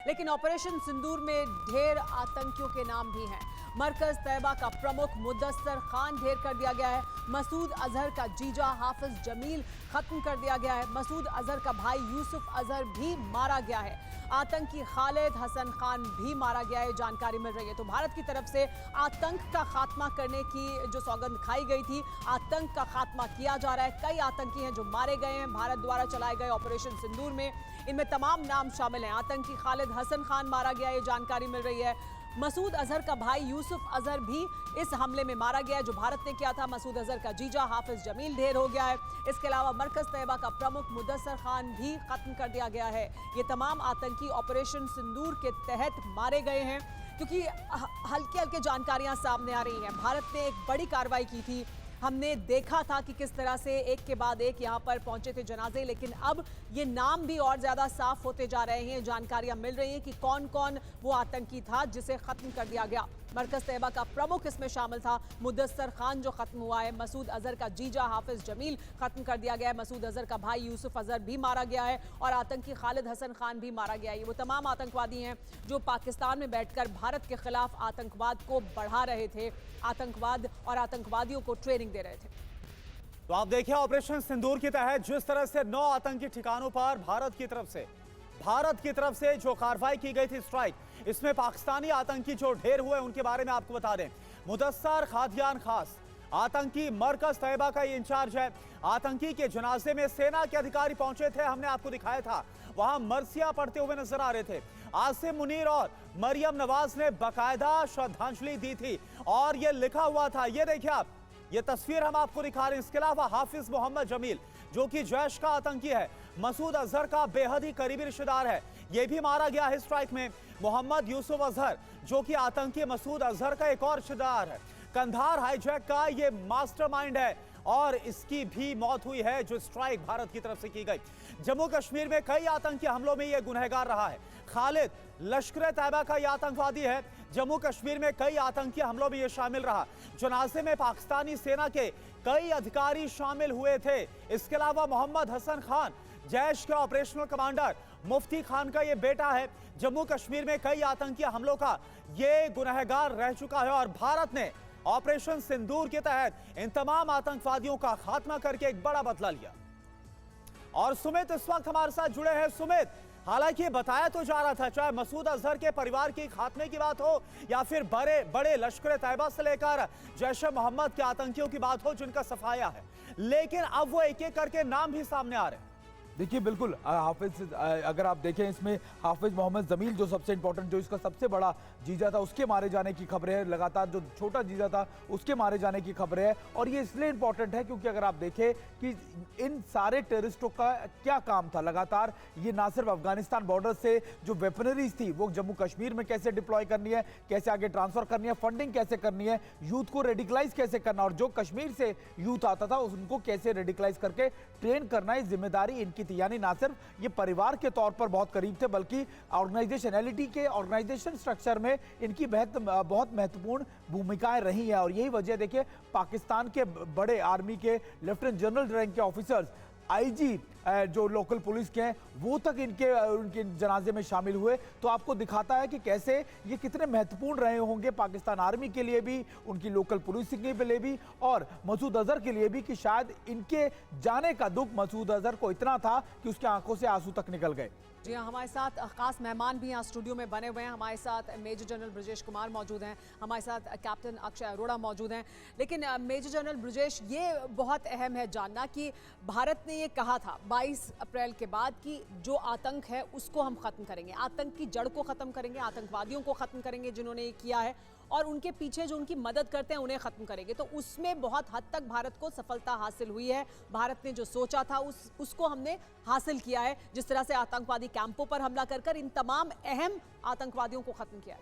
लेकिन ऑपरेशन सिंदूर में ढेर आतंकियों के नाम भी हैं। मरकज तैयबा का प्रमुख मुदस्सर खान ढेर कर दिया गया है। मसूद अजहर का जीजा हाफिज जमील खत्म कर दिया गया है। मसूद अजहर का भाई यूसुफ अजहर भी मारा गया है। आतंकी खालिद हसन खान भी मारा गया है, जानकारी मिल रही है। तो भारत की तरफ से आतंक का खात्मा करने की जो सौगंध खाई गई थी, आतंक का खात्मा किया जा रहा है। कई आतंकी हैं जो मारे गए हैं भारत द्वारा चलाए गए ऑपरेशन सिंदूर में। इनमें तमाम नाम शामिल हैं। आतंकी खालिद हसन खान मारा गया, ये जानकारी मिल रही है। मसूद अजहर का भाई यूसुफ अजहर भी इस हमले में मारा गया है जो भारत ने किया था। मसूद अजहर का जीजा हाफिज जमील ढेर हो गया है। इसके अलावा मरकज तैयबा का प्रमुख मुदस्सर खान भी खत्म कर दिया गया है। ये तमाम आतंकी ऑपरेशन सिंदूर के तहत मारे गए हैं। क्योंकि हल्की हल्की जानकारियां सामने आ रही हैं। भारत ने एक बड़ी कार्रवाई की थी। हमने देखा था कि किस तरह से एक के बाद एक यहाँ पर पहुंचे थे जनाजे, लेकिन अब ये नाम भी और ज़्यादा साफ होते जा रहे हैं। जानकारियां मिल रही हैं कि कौन कौन वो आतंकी था जिसे ख़त्म कर दिया गया। मरकज तैयबा का प्रमुख इसमें शामिल था। मुदस्सर खान जो खत्म हुआ है। मसूद अजहर का जीजा हाफिज जमील खत्म कर दिया गया है। मसूद अजहर का भाई यूसुफ अजहर भी मारा गया है और आतंकी खालिद हसन खान भी मारा गया है। वो तमाम आतंकवादी हैं जो पाकिस्तान में बैठकर भारत के खिलाफ आतंकवाद को बढ़ा रहे थे, आतंकवाद और आतंकवादियों को ट्रेनिंग दे रहे थे। तो आप देखिए ऑपरेशन सिंदूर के तहत जिस तरह से 9 आतंकी ठिकानों पर भारत की तरफ से जो कार्रवाई की गई थी स्ट्राइक, इसमें पाकिस्तानी आतंकी जो ढेर हुए उनके बारे में आपको बता दें। मुदस्सर खादियान खास आतंकी मरकज तैयबा का ये इंचार्ज है। आतंकी के जनाजे में सेना के अधिकारी पहुंचे थे, हमने आपको दिखाया था। वहां मरसिया पढ़ते हुए नजर आ रहे थे। आसिम मुनीर और मरियम नवाज ने बाकायदा श्रद्धांजलि दी थी और ये लिखा हुआ था, ये देखिए आप, ये तस्वीर हम आपको दिखा रहे हैं। इसके अलावा हाफिज मोहम्मद जमील जो कि जैश का आतंकी है, मसूद अजहर का बेहद ही करीबी रिश्तेदार है, यह भी मारा गया है स्ट्राइक में। मोहम्मद यूसुफ अजहर जो कि आतंकी मसूद अजहर का एक और रिश्तेदार है। कंधार हाईजैक का ये मास्टरमाइंड है और इसकी भी मौत हुई है जो स्ट्राइक भारत की तरफ से की गई। जम्मू कश्मीर में कई आतंकी हमलों में यह गुनहगार रहा है। खालिद लश्कर तैयबा का यह आतंकवादी है। जम्मू कश्मीर में कई आतंकी हमलों में यह शामिल रहा। जनाजे में पाकिस्तानी सेना के कई अधिकारी शामिल हुए थे। इसके अलावा मोहम्मद हसन खान जैश के ऑपरेशनल कमांडर मुफ्ती खान का यह बेटा है। जम्मू कश्मीर में कई आतंकी हमलों का यह गुनहगार रह चुका है और भारत ने ऑपरेशन सिंदूर के तहत इन तमाम आतंकवादियों का खात्मा करके एक बड़ा बदला लिया। और सुमित इस वक्त हमारे साथ जुड़े हैं। सुमित, हालांकि बताया तो जा रहा था, चाहे मसूद अजहर के परिवार की खात्मे की बात हो या फिर बड़े लश्कर तैयबा से लेकर जैश ए मोहम्मद के आतंकियों की बात हो जिनका सफाया है, लेकिन अब वो एक एक करके नाम भी सामने आ रहे हैं। देखिए बिल्कुल हाफिज, अगर आप देखें इसमें हाफिज मोहम्मद जमील जो सबसे इंपॉर्टेंट, जो इसका सबसे बड़ा जीजा था, उसके मारे जाने की खबरें हैं। लगातार जो छोटा जीजा था उसके मारे जाने की खबरें हैं। और ये इसलिए इंपॉर्टेंट है क्योंकि अगर आप देखें कि इन सारे टेररिस्टों का क्या काम था, लगातार ये ना सिर्फ अफगानिस्तान बॉर्डर से जो वेपनरीज थी वो जम्मू कश्मीर में कैसे डिप्लॉय करनी है, कैसे आगे ट्रांसफर करनी है, फंडिंग कैसे करनी है, यूथ को रेडिकलाइज कैसे करना, और जो कश्मीर से यूथ आता था उनको कैसे रेडिकलाइज करके ट्रेन करना, ये जिम्मेदारी इनकी। यानी ना सिर्फ ये परिवार के तौर पर बहुत करीब थे बल्कि ऑर्गेनाइजेशनैलिटी के, ऑर्गेनाइजेशन स्ट्रक्चर में इनकी बहुत महत्वपूर्ण भूमिकाएं रही हैं। और यही वजह देखिए पाकिस्तान के बड़े आर्मी के लेफ्टिनेंट जनरल रैंक के ऑफिसर्स, आईजी जो लोकल पुलिस के हैं, वो तक उनके जनाजे में शामिल हुए। तो आपको दिखाता है कि कैसे ये कितने महत्वपूर्ण रहे होंगे पाकिस्तान आर्मी के लिए भी, उनकी लोकल पुलिस के लिए भी और मसूद अजहर के लिए भी, कि शायद इनके जाने का दुख मसूद अजहर को इतना था कि उसकी आंखों से आंसू तक निकल गए। जी हाँ, हमारे साथ खास मेहमान भी यहाँ स्टूडियो में बने हुए हैं। हमारे साथ मेजर जनरल ब्रजेश कुमार मौजूद हैं, हमारे साथ कैप्टन अक्षय अरोड़ा मौजूद हैं। लेकिन मेजर जनरल ब्रजेश, ये बहुत अहम है जानना कि भारत ने ये कहा था 22 अप्रैल के बाद कि जो आतंक है उसको हम ख़त्म करेंगे, आतंक की जड़ को ख़त्म करेंगे, आतंकवादियों को ख़त्म करेंगे जिन्होंने ये किया है, और उनके पीछे जो उनकी मदद करते हैं उन्हें ख़त्म करेंगे। तो उसमें बहुत हद तक भारत को सफलता हासिल हुई है। भारत ने जो सोचा था उसको हमने हासिल किया है। जिस तरह से आतंकवादी कैंपों पर हमला कर इन तमाम अहम आतंकवादियों को ख़त्म किया है।